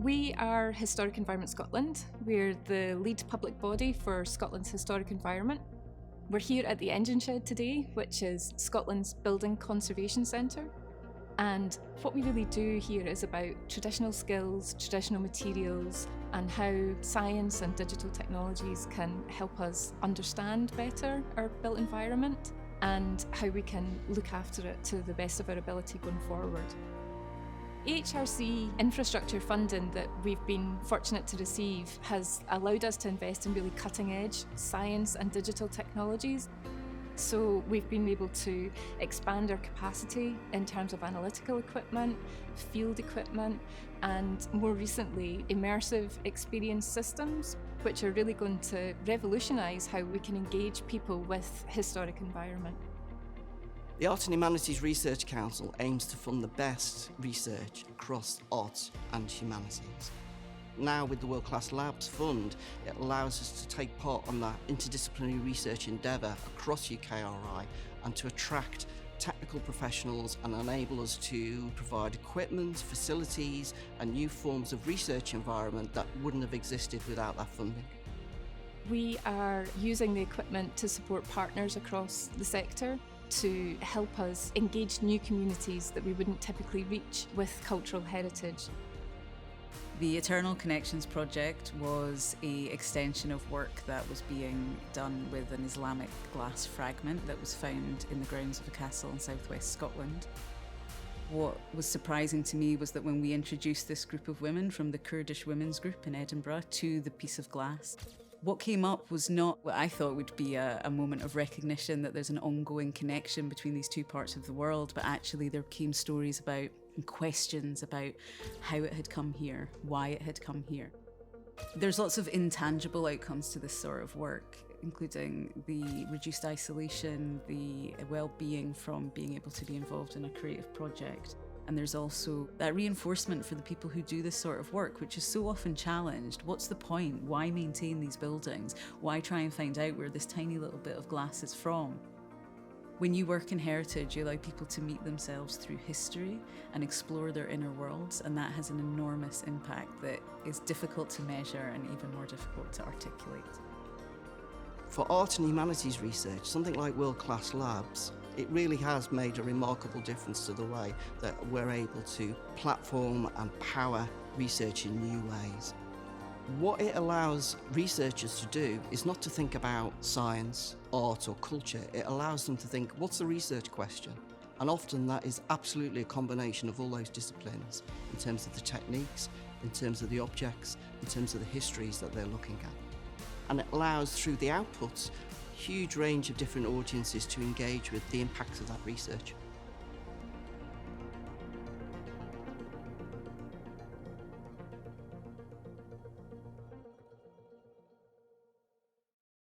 We are Historic Environment Scotland. We're the lead public body for Scotland's historic environment. We're here at the Engine Shed today, which is Scotland's Building Conservation Centre. And what we really do here is about traditional skills, traditional materials, and how science and digital technologies can help us understand better our built environment and how we can look after it to the best of our ability going forward. HRC infrastructure funding that we've been fortunate to receive has allowed us to invest in really cutting-edge science and digital technologies. So we've been able to expand our capacity in terms of analytical equipment, field equipment, and more recently, immersive experience systems, which are really going to revolutionise how we can engage people with historic environment. The Art and Humanities Research Council aims to fund the best research across art and humanities. Now with the World Class Labs Fund, it allows us to take part on that interdisciplinary research endeavour across UKRI and to attract technical professionals and enable us to provide equipment, facilities and new forms of research environment that wouldn't have existed without that funding. We are using the equipment to support partners across the sector to help us engage new communities that we wouldn't typically reach with cultural heritage. The Eternal Connections project was an extension of work that was being done with an Islamic glass fragment that was found in the grounds of a castle in southwest Scotland. What was surprising to me was that when we introduced this group of women from the Kurdish women's group in Edinburgh to the piece of glass, what came up was not what I thought would be a moment of recognition that there's an ongoing connection between these two parts of the world, but actually there came stories about and questions about how it had come here, why it had come here. There's lots of intangible outcomes to this sort of work, including the reduced isolation, the well-being from being able to be involved in a creative project. And there's also that reinforcement for the people who do this sort of work, which is so often challenged. What's the point? Why maintain these buildings? Why try and find out where this tiny little bit of glass is from? When you work in heritage, you allow people to meet themselves through history and explore their inner worlds, and that has an enormous impact that is difficult to measure and even more difficult to articulate. For art and humanities research, something like World Class Labs, it really has made a remarkable difference to the way that we're able to platform and power research in new ways. What it allows researchers to do is not to think about science, art or culture. It allows them to think, what's the research question? And often that is absolutely a combination of all those disciplines in terms of the techniques, in terms of the objects, in terms of the histories that they're looking at. And it allows, through the outputs, a huge range of different audiences to engage with the impacts of that research.